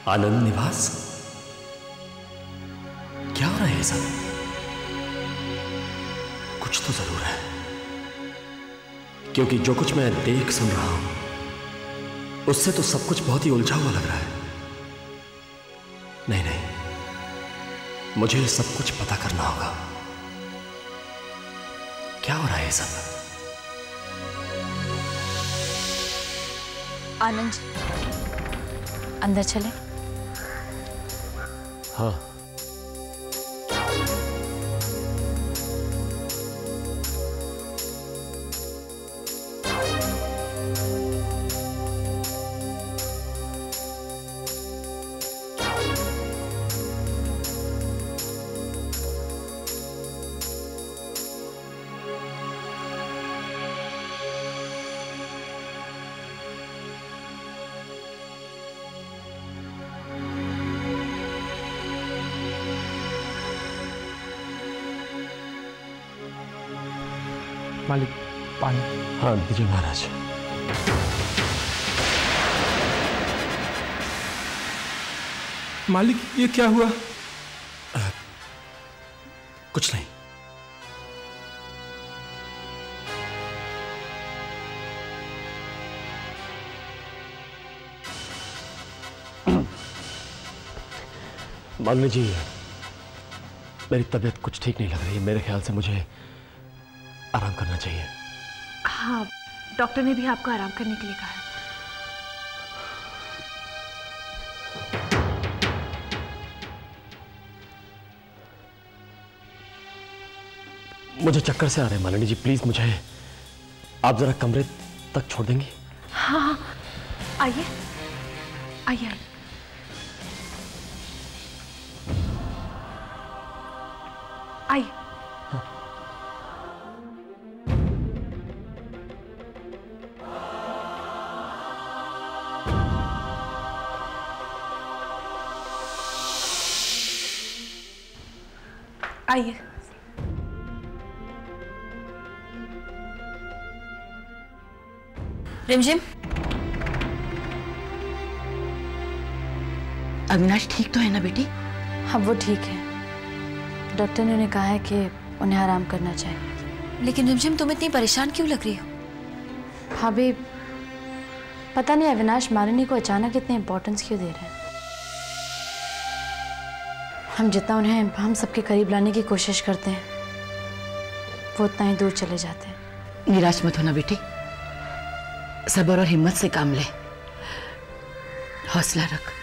आनंद निवास? क्या हो रहा है सब? कुछ तो जरूर है, क्योंकि जो कुछ मैं देख सुन रहा हूं उससे तो सब कुछ बहुत ही उलझा हुआ लग रहा है। नहीं नहीं, मुझे सब कुछ पता करना होगा। क्या हो रहा है सब? आनंद जी, अंदर चले? हाँ। मालिक, पानी। हाँ दीजिए महाराज। मालिक, ये क्या हुआ? कुछ नहीं। मालिनी जी, मेरी तबीयत कुछ ठीक नहीं लग रही है। मेरे ख्याल से मुझे आराम करना चाहिए। हाँ, डॉक्टर ने भी आपको आराम करने के लिए कहा है। मुझे चक्कर से आ रहे हैं मालिनी जी, प्लीज मुझे आप जरा कमरे तक छोड़ देंगी? हाँ हाँ, आइए आइए आइए। आइए। आइए। रिमझिम, अविनाश ठीक तो है ना बेटी? हाँ वो ठीक है। डॉक्टर ने उन्हें कहा है कि उन्हें आराम करना चाहिए। लेकिन रिमझिम, तुम इतनी परेशान क्यों लग रही हो? भाभी, पता नहीं अविनाश मालिनी को अचानक इतनी इम्पोर्टेंस क्यों दे रहे हैं। हम जितना उन्हें हम सबके करीब लाने की कोशिश करते हैं वो उतना ही दूर चले जाते हैं। निराश मत होना बेटी, सब्र और हिम्मत से काम ले, हौसला रख।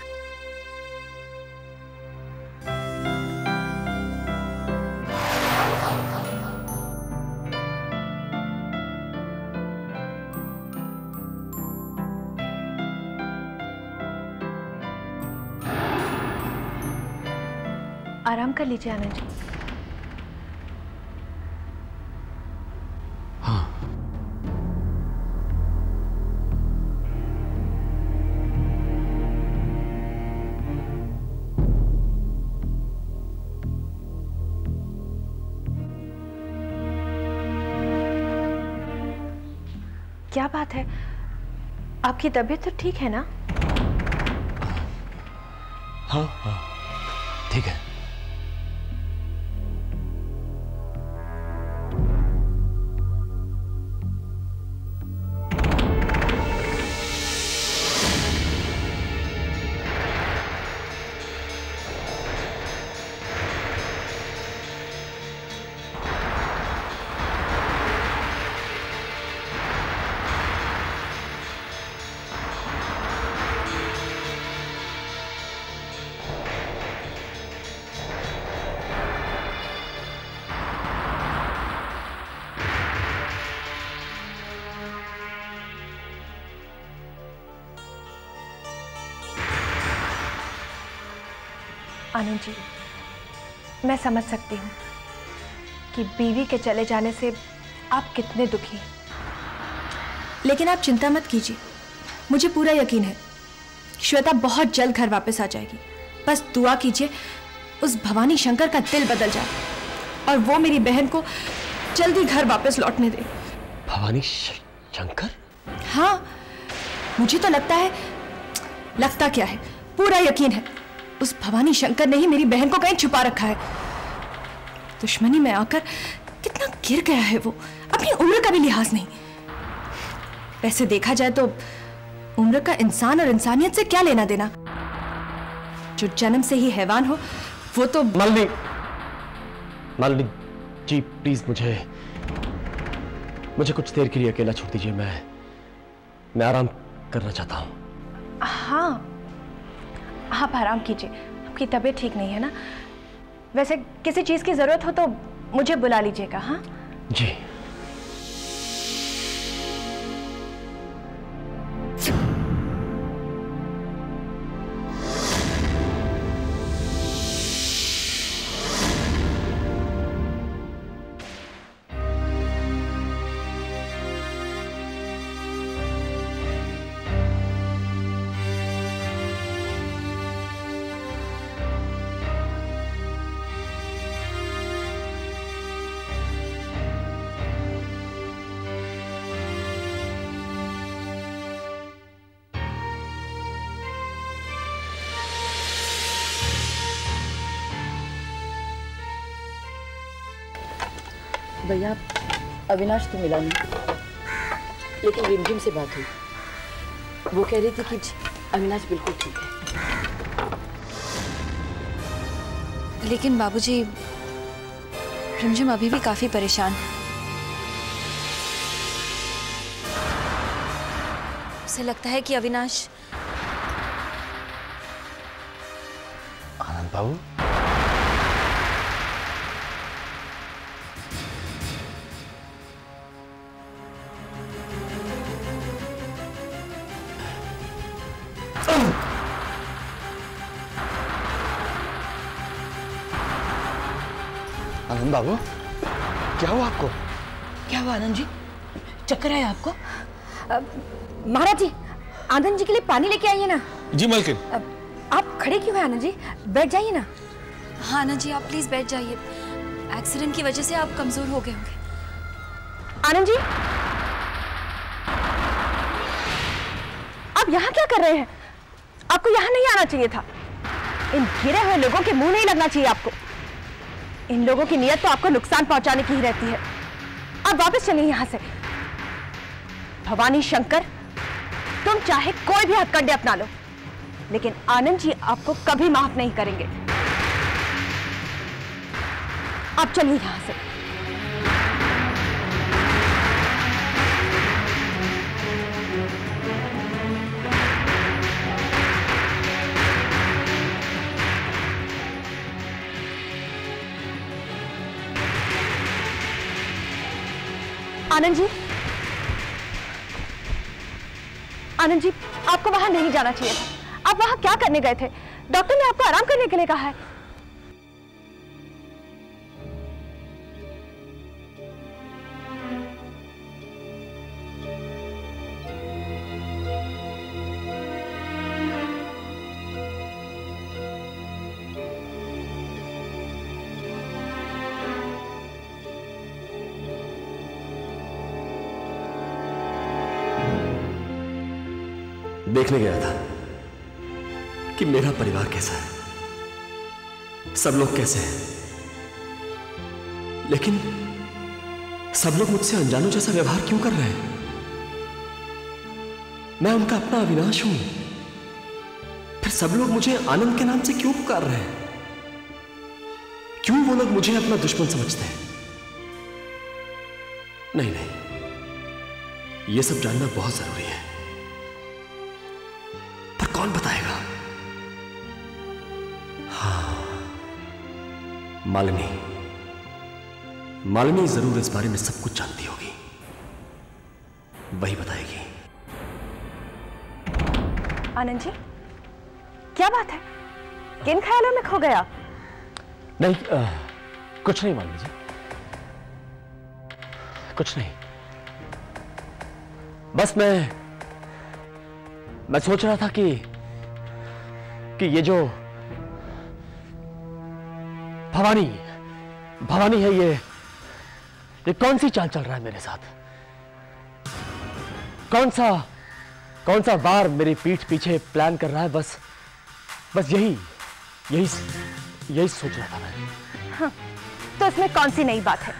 आराम कर लीजिए आनंद जी। हाँ। क्या बात है, आपकी तबीयत तो ठीक है ना? हाँ हाँ ठीक है। आनंद जी, मैं समझ सकती हूँ कि बीवी के चले जाने से आप कितने दुखी हैं। लेकिन आप चिंता मत कीजिए, मुझे पूरा यकीन है श्वेता बहुत जल्द घर वापस आ जाएगी। बस दुआ कीजिए उस भवानी शंकर का दिल बदल जाए और वो मेरी बहन को जल्दी घर वापस लौटने दे। भवानी शंकर? हाँ, मुझे तो लगता है, लगता क्या है, पूरा यकीन है उस भवानी शंकर ने ही मेरी बहन को कहीं छुपा रखा है। दुश्मनी में आकर कितना गिर गया है वो, अपनी उम्र का भी लिहाज नहीं। वैसे देखा जाए तो उम्र का इंसान और इंसानियत से क्या लेना देना, जो जन्म से ही हैवान हो वो तो। मालिनी, मालिनी जी प्लीज मुझे कुछ देर के लिए अकेला छोड़ दीजिए। मैं आराम करना चाहता हूँ। हाँ, आप आराम कीजिए, आपकी तबीयत ठीक नहीं है ना। वैसे किसी चीज़ की ज़रूरत हो तो मुझे बुला लीजिएगा। हाँ जी। भैया अविनाश तो मिला नहीं, लेकिन रिमझिम से बात हुई। वो कह रही थी कि अविनाश बिल्कुल ठीक है। लेकिन बाबूजी, रिमझिम अभी भी काफी परेशान है। उसे लगता है कि अविनाश। आनंद बाबू, आनंद बाबू, क्या हुआ आपको? क्या हुआ आनंद जी, चक्कर आया आपको? महाराज जी, आनंद जी के लिए पानी लेके आइए ना। जी मालकिन। आप खड़े क्यों हैं आनंद जी, बैठ जाइए ना। हाँ आनंद जी, आप प्लीज बैठ जाइए। एक्सीडेंट की वजह से आप कमजोर हो गए होंगे। आनंद जी, आप यहाँ क्या कर रहे हैं? आपको यहाँ नहीं आना चाहिए था। इन गिरे हुए लोगों के मुंह नहीं लगना चाहिए आपको। इन लोगों की नीयत तो आपको नुकसान पहुंचाने की ही रहती है। आप वापस चलिए यहाँ से। भवानी शंकर, तुम चाहे कोई भी हथकंडे अपना लो, लेकिन आनंद जी आपको कभी माफ नहीं करेंगे। आप चलिए यहाँ से। आनंद जी, आनंद जी, आपको वहां नहीं जाना चाहिए था। आप वहां क्या करने गए थे? डॉक्टर ने आपको आराम करने के लिए कहा है। देखने गया था कि मेरा परिवार कैसा है, सब लोग कैसे हैं, लेकिन सब लोग मुझसे अनजानों जैसा व्यवहार क्यों कर रहे हैं? मैं उनका अपना अविनाश हूं, फिर सब लोग मुझे आनंद के नाम से क्यों पुकार रहे हैं? क्यों वो लोग मुझे अपना दुश्मन समझते हैं? नहीं नहीं, ये सब जानना बहुत जरूरी है, पर कौन बताएगा? हाँ, मालिनी, मालिनी जरूर इस बारे में सब कुछ जानती होगी, वही बताएगी। आनंद जी, क्या बात है? किन ख्यालों में खो गया? नहीं, कुछ नहीं मालिनी जी, कुछ नहीं। बस मैं सोच रहा था कि ये जो भवानी है, ये कौन सी चाल चल रहा है मेरे साथ? कौन सा वार मेरी पीठ पीछे प्लान कर रहा है? बस बस यही सोच रहा था मैं। हाँ, तो इसमें कौन सी नई बात है?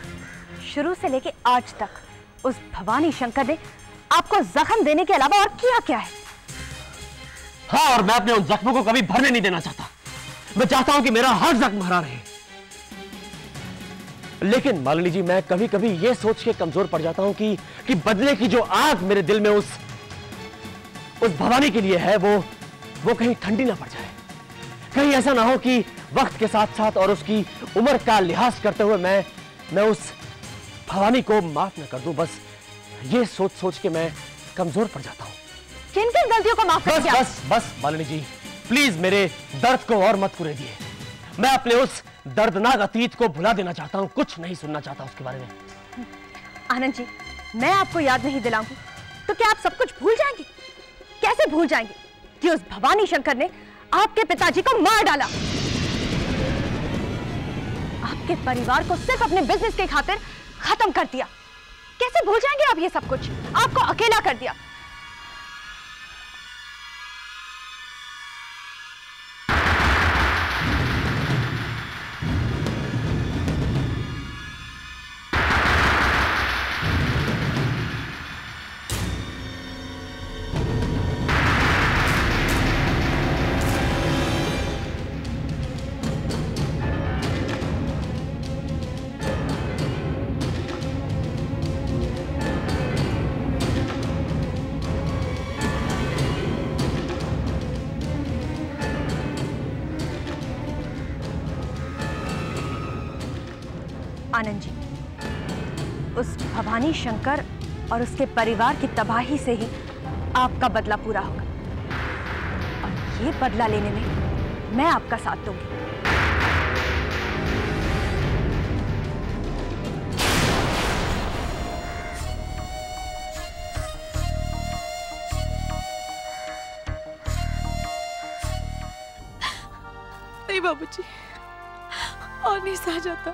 शुरू से लेके आज तक उस भवानी शंकर ने आपको जख्म देने के अलावा और किया क्या है? हाँ, और मैं अपने उन जख्मों को कभी भरने नहीं देना चाहता। मैं चाहता हूं कि मेरा हर जख्म भरा रहे। लेकिन मालिनी जी, मैं कभी कभी यह सोच के कमजोर पड़ जाता हूं कि बदले की जो आग मेरे दिल में उस भवानी के लिए है वो कहीं ठंडी ना पड़ जाए। कहीं ऐसा ना हो कि वक्त के साथ साथ और उसकी उम्र का लिहाज करते हुए मैं उस भवानी को माफ न कर दूं। बस ये सोच के मैं कमजोर पड़ जाता हूं। किन किन गलतियों को माफ कर दिया? बस मालिनी जी, प्लीज मेरे दर्द को और मत कुरेदिए। मैं अपने उस दर्दनाक अतीत को भुला देना चाहता हूं, कुछ नहीं सुनना चाहता उसके बारे में। आनंद जी, मैं आपको याद नहीं दिलाऊंगी तो क्या आप सब कुछ भूल जाएंगे? कैसे भूल जाएंगे कि उस भवानी शंकर ने आपके पिताजी को मार डाला, आपके परिवार को सिर्फ अपने बिजनेस के खातिर खत्म कर दिया। कैसे भूल जाएंगे आप ये सब कुछ? आपको अकेला कर दिया। आनंद जी, उस भवानी शंकर और उसके परिवार की तबाही से ही आपका बदला पूरा होगा, और ये बदला लेने में मैं आपका साथ दूंगी। नहीं बाबूजी, और नहीं सहा जाता।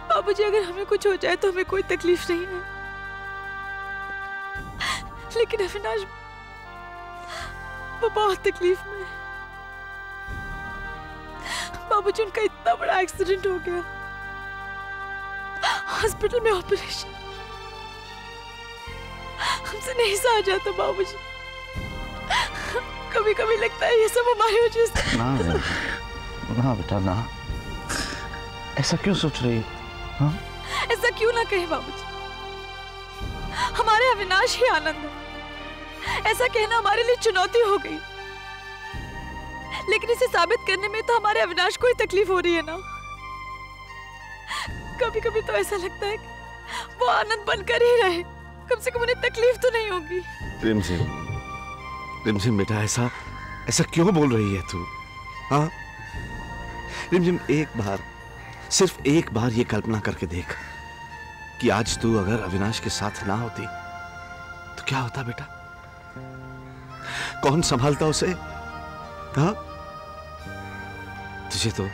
बाबूजी, अगर हमें कुछ हो जाए तो हमें कोई तकलीफ नहीं है, लेकिन अविनाश वो बहुत तकलीफ में है। बाबूजी, उनका इतना बड़ा एक्सीडेंट हो गया, हॉस्पिटल में ऑपरेशन, हमसे नहीं सहा जाता बाबूजी। कभी कभी लगता है ये सब हमारी वजह से। ना बेटा ना, ऐसा क्यों सोच रही? हाँ? ऐसा क्यों ना कहे बाबूजी, हमारे अविनाश ही आनंद है। ऐसा कहना हमारे लिए चुनौती हो गई, लेकिन इसे साबित करने में तो हमारे अविनाश को ही तकलीफ हो रही है ना। कभी कभी तो ऐसा लगता है कि वो आनंद बनकर ही रहे, कम से कम उन्हें तकलीफ तो नहीं होगी। रिमझिम बेटा, ऐसा क्यों बोल रही है तू? हाँ रिमझिम, सिर्फ एक बार ये कल्पना करके देख कि आज तू अगर अविनाश के साथ ना होती तो क्या होता बेटा? कौन संभालता उसे? हाँ, तुझे तो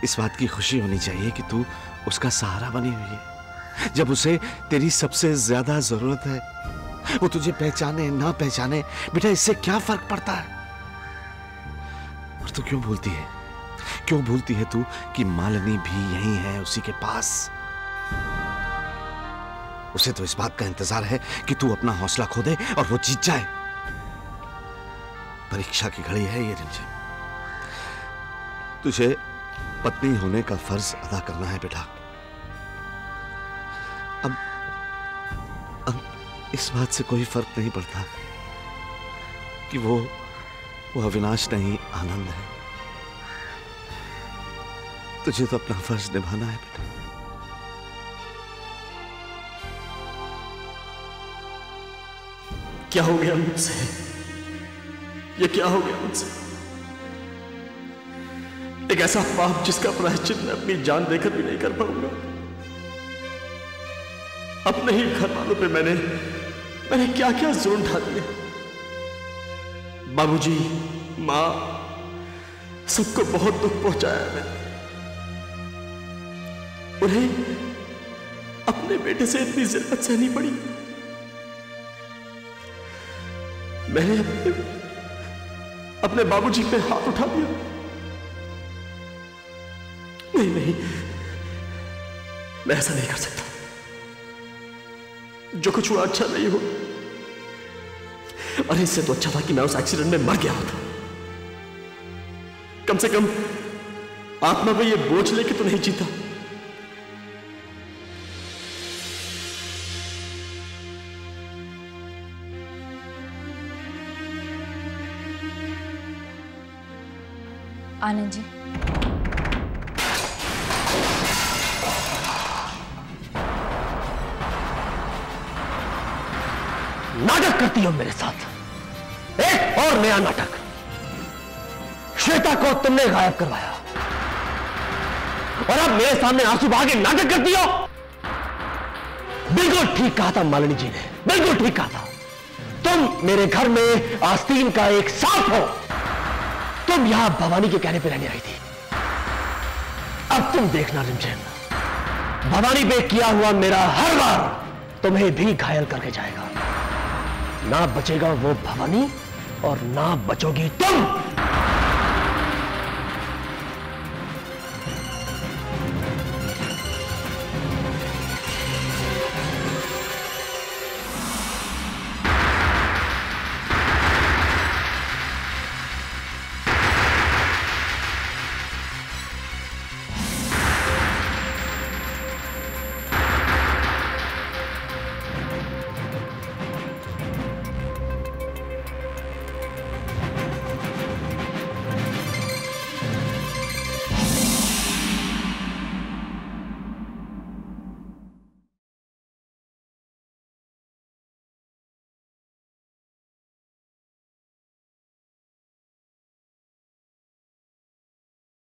इस बात की खुशी होनी चाहिए कि तू उसका सहारा बनी हुई है। जब उसे तेरी सबसे ज्यादा जरूरत है, वो तुझे पहचाने ना पहचाने, बेटा इससे क्या फर्क पड़ता है? और तू क्यों भूलती है तू कि मालिनी भी यहीं है, उसी के पास। उसे तो इस बात का इंतजार है कि तू अपना हौसला खो दे और वो जीत जाए। परीक्षा की घड़ी है ये रिमझिम, तुझे पत्नी होने का फर्ज अदा करना है बेटा। अब इस बात से कोई फर्क नहीं पड़ता कि वो अविनाश नहीं आनंद है। तुझे तो अपना फर्ज निभाना है बेटा। क्या हो गया मुझसे? ये क्या हो गया मुझसे? एक ऐसा पाप जिसका प्रायश्चित मैं अपनी जान देकर भी नहीं कर पाऊंगा। अपने ही घर वालों पे मैंने क्या क्या जुल्म ढा दिए। बाबूजी, मां, सबको बहुत दुख पहुंचाया मैंने। उन्हें अपने बेटे से इतनी जिल्लत सहनी पड़ी। अपने बाबूजी पे हाथ उठा दिया। नहीं नहीं, मैं ऐसा नहीं कर सकता। जो कुछ हुआ अच्छा नहीं हो। अरे इससे तो अच्छा था कि मैं उस एक्सीडेंट में मर गया होता। कम से कम आत्मा में ये बोझ लेके तो नहीं जीता। आनंद जी, नाटक करती हो मेरे साथ। एक और नया नाटक। श्वेता को तुमने गायब करवाया और अब मेरे सामने आंसू बहा के नाटक करती हो। बिल्कुल ठीक कहा था मालिनी जी ने, बिल्कुल ठीक कहा था। तुम मेरे घर में आस्तीन का एक सांप हो। तुम यहां भवानी के कहने पे रहने आई थी। अब तुम देखना रिमझिम, भवानी पे किया हुआ मेरा हर बार तुम्हें भी घायल करके जाएगा। ना बचेगा वो भवानी और ना बचोगी तुम।